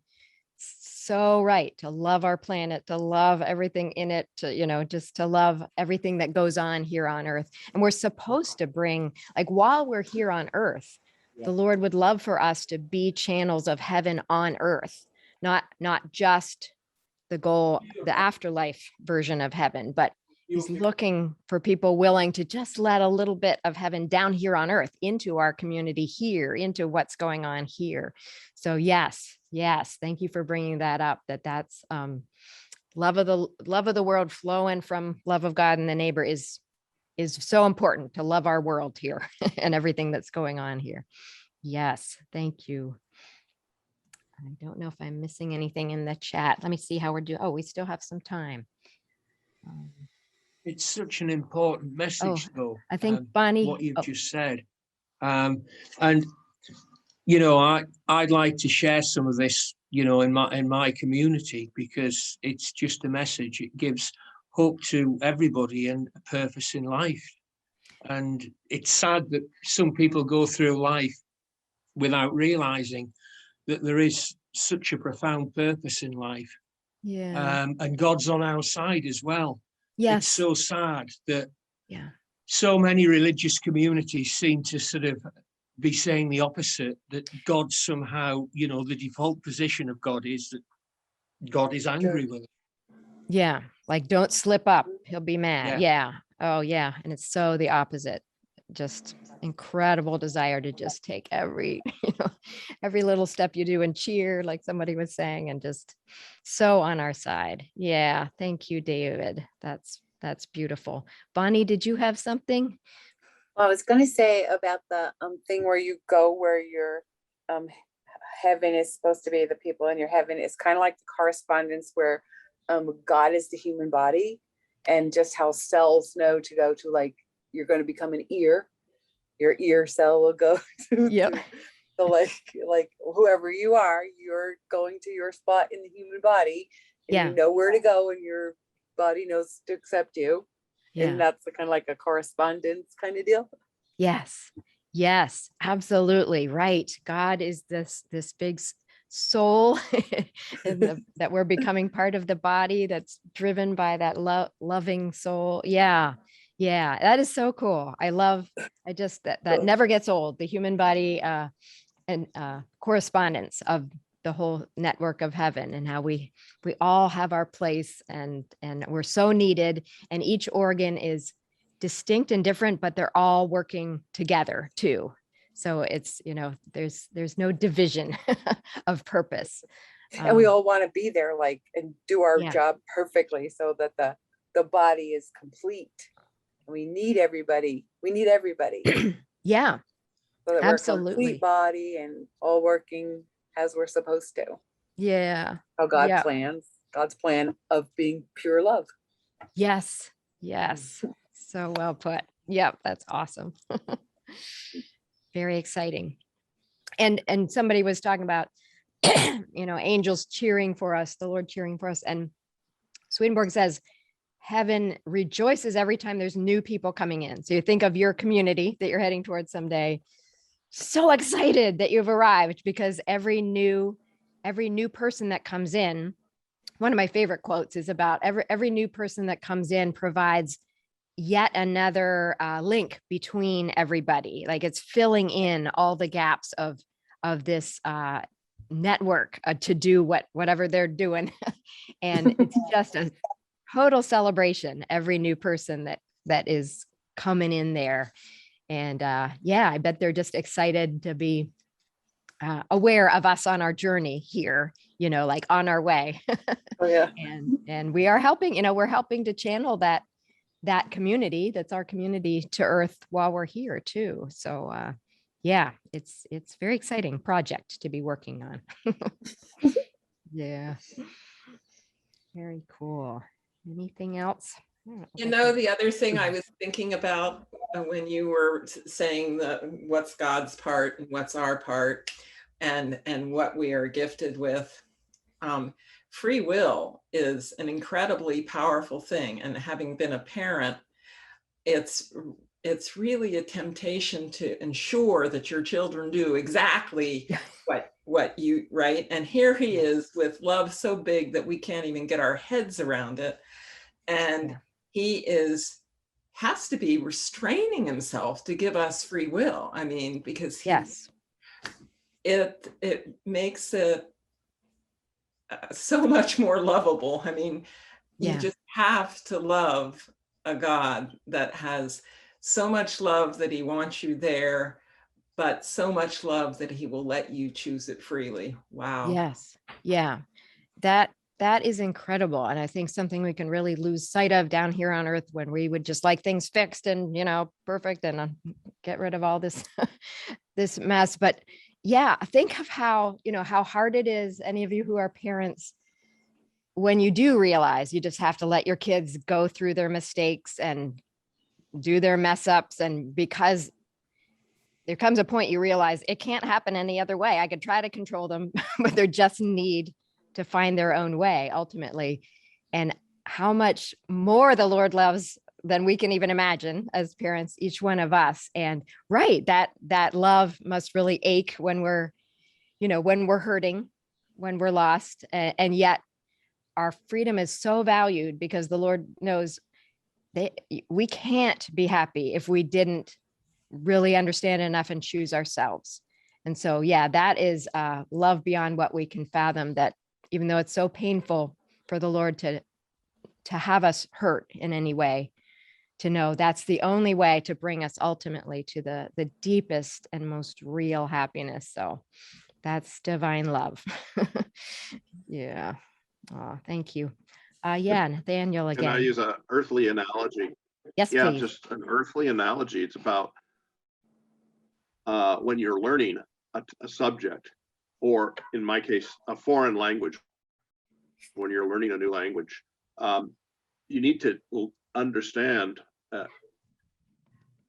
so right, to love our planet, to love everything in it, to, you know, just to love everything that goes on here on earth. And we're supposed to bring, like, while we're here on earth, the Lord would love for us to be channels of heaven on earth, not just the goal, the afterlife version of heaven, but he's looking for people willing to just let a little bit of heaven down here on earth into our community here, into what's going on here. So yes, thank you for bringing that up, that's love of the world flowing from love of God and the neighbor is so important, to love our world here and everything that's going on here. Yes, thank you. I don't know if I'm missing anything in the chat. Let me see how we're doing. Oh, we still have some time. It's such an important message, though. I think Bonnie, what you've just said, and you know, I'd like to share some of this, you know, in my community, because it's just a message. It gives hope to everybody and a purpose in life. And it's sad that some people go through life without realizing that there is such a profound purpose in life. Yeah. And God's on our side as well. Yes. It's so sad that Yeah. so many religious communities seem to sort of be saying the opposite, that God somehow, you know, the default position of God is that God is angry with us. Yeah. Like, don't slip up, he'll be mad. Yeah. Oh yeah. And it's so the opposite. Just incredible desire to just take every, you know, every little step you do and cheer, like somebody was saying, and just so on our side. Yeah. Thank you, David. That's beautiful. Bonnie, did you have something? Well, I was going to say about the thing where you go where your heaven is supposed to be, the people in your heaven is kind of like the correspondence where God is the human body, and just how cells know to go to, like, you're going to become an ear, your ear cell will go to so like whoever you are, you're going to your spot in the human body, and you know where to go, and your body knows to accept you. And that's the kind of like a correspondence kind of deal. Yes, absolutely right. God is this big soul and that we're becoming part of the body that's driven by that loving soul. Yeah, that is so cool. I just that never gets old, the human body and correspondence of the whole network of heaven, and how we all have our place, and we're so needed, and each organ is distinct and different, but they're all working together too. So it's, you know, there's no division of purpose. And we all want to be there, like, and do our job perfectly, so that the body is complete. We need everybody. Yeah, so that absolutely. We're a complete body and all working as we're supposed to. Yeah. How God plans, God's plan of being pure love. Yes. So well put. Yep. That's awesome. Very exciting. And somebody was talking about, you know, angels cheering for us, the Lord cheering for us. And Swedenborg says, heaven rejoices every time there's new people coming in. So you think of your community that you're heading towards someday, so excited that you've arrived, because every new person that comes in, one of my favorite quotes is about every new person that comes in provides yet another link between everybody. Like, it's filling in all the gaps of this network to do whatever they're doing. And it's just a total celebration, every new person that is coming in there. And yeah, I bet they're just excited to be aware of us on our journey here, like on our way. Oh, yeah. And we are helping, we're helping to channel that community, that's our community, to earth while we're here too. So yeah, it's very exciting project to be working on. Yeah. Very cool. Anything else? The other thing I was thinking about when you were saying what's God's part and what's our part, and what we are gifted with, free will is an incredibly powerful thing. And having been a parent, it's really a temptation to ensure that your children do exactly what you, right? And here he is with love so big that we can't even get our heads around it. And he has to be restraining himself to give us free will. I mean, because it makes it so much more lovable. I mean, you just have to love a God that has so much love that he wants you there, but so much love that he will let you choose it freely. Wow. Yes. Yeah. That is incredible. And I think something we can really lose sight of down here on earth, when we would just like things fixed and, perfect, and get rid of all this, this mess. But yeah, think of how hard it is, any of you who are parents, when you do realize you just have to let your kids go through their mistakes and do their mess ups. And because there comes a point you realize it can't happen any other way. I could try to control them, but they just need to find their own way ultimately. And how much more the Lord loves than we can even imagine as parents, each one of us. And that love must really ache when we're hurting, when we're lost. And yet our freedom is so valued, because the Lord knows that we can't be happy if we didn't really understand enough and choose ourselves. And so, yeah, that is love beyond what we can fathom, that even though it's so painful for the Lord to have us hurt in any way, to know that's the only way to bring us ultimately to the deepest and most real happiness. So that's divine love. Yeah. Oh, thank you. Yeah, Nathaniel again. Can I use an earthly analogy? Yes, yeah, please. Just an earthly analogy. It's about when you're learning a subject, or in my case, a foreign language. When you're learning a new language, you need to understand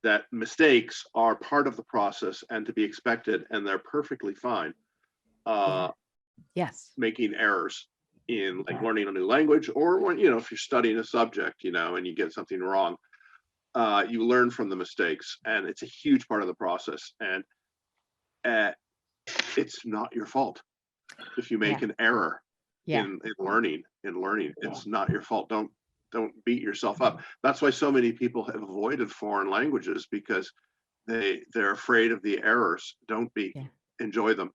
that mistakes are part of the process and to be expected, and they're perfectly fine. Yes. Making errors in learning a new language, or when, if you're studying a subject, and you get something wrong, you learn from the mistakes, and it's a huge part of the process. And it's not your fault if you make an error in learning. It's not your fault. Don't beat yourself up. That's why so many people have avoided foreign languages, because they're afraid of the errors. Enjoy them.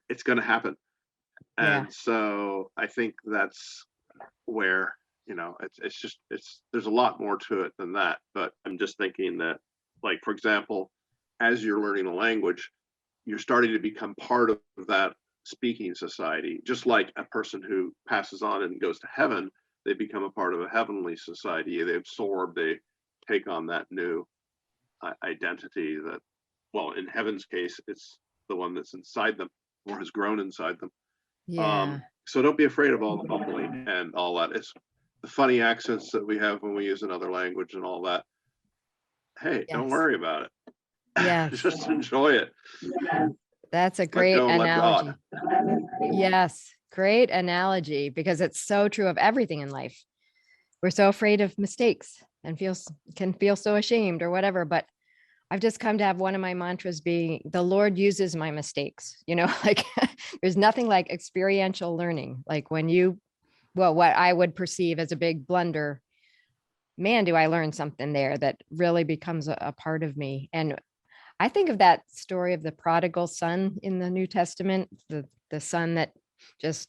It's going to happen. And so I think that's where, there's a lot more to it than that. But I'm just thinking that, like, for example, as you're learning a language, you're starting to become part of that speaking society. Just like a person who passes on and goes to heaven, they become a part of a heavenly society. They take on that new identity that, well, in heaven's case, it's the one that's inside them or has grown inside them. So don't be afraid of all the bumbling and all that. It's the funny accents that we have when we use another language and all that. Hey, don't worry about it. Just enjoy it. That's a great analogy. Yes, great analogy, because it's so true of everything in life. We're so afraid of mistakes and can feel so ashamed or whatever. But I've just come to have one of my mantras being, the Lord uses my mistakes. Like there's nothing like experiential learning. Like when what I would perceive as a big blunder, man, do I learn something there that really becomes a part of me. And I think of that story of the prodigal son in the New Testament, the son that just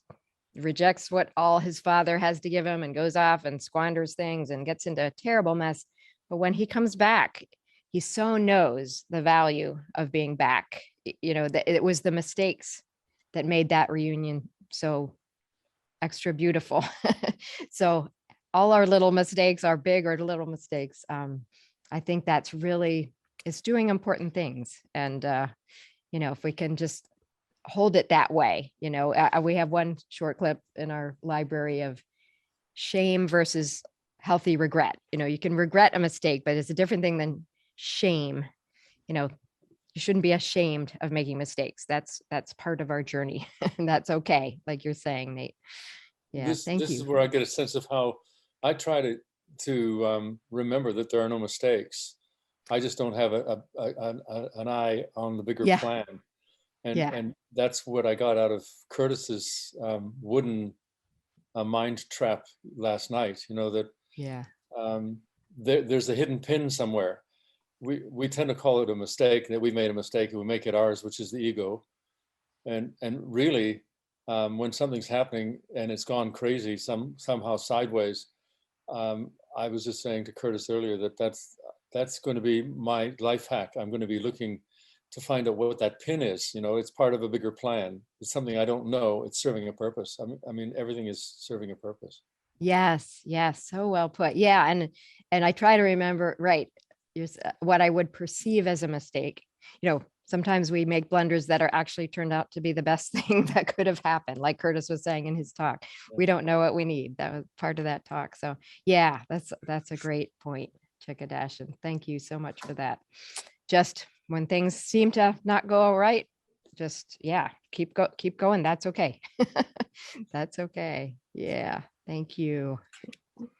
rejects what all his father has to give him and goes off and squanders things and gets into a terrible mess. But when he comes back, he so knows the value of being back. You know, that it was the mistakes that made that reunion so extra beautiful. So all our little mistakes, our big or little mistakes, I think that's really, it's doing important things. And, you know, if we can just hold it that way, you know, we have one short clip in our library of shame versus healthy regret. You know, you can regret a mistake, but it's a different thing than shame. You know, you shouldn't be ashamed of making mistakes. That's part of our journey. And that's okay. Like you're saying, Nate. Yeah. Thank you. This is where I get a sense of how I try to remember that there are no mistakes. I just don't have an eye on the bigger plan. And that's what I got out of Curtis's wooden mind trap last night. You know, that there's a hidden pin somewhere. We tend to call it a mistake, that we made a mistake and we make it ours, which is the ego. And really, when something's happening and it's gone crazy, somehow sideways, I was just saying to Curtis earlier that that's going to be my life hack. I'm going to be looking to find out what that pin is. You know, it's part of a bigger plan. It's something I don't know. It's serving a purpose. I mean, everything is serving a purpose. Yes. So well put. Yeah. And I try to remember, right, what I would perceive as a mistake. You know, sometimes we make blunders that are actually turned out to be the best thing that could have happened. Like Curtis was saying in his talk, we don't know what we need. That was part of that talk. So yeah, that's a great point, Chickadash. And thank you so much for that. Just when things seem to not go all right, just, keep going. That's okay. That's okay. Yeah. Thank you.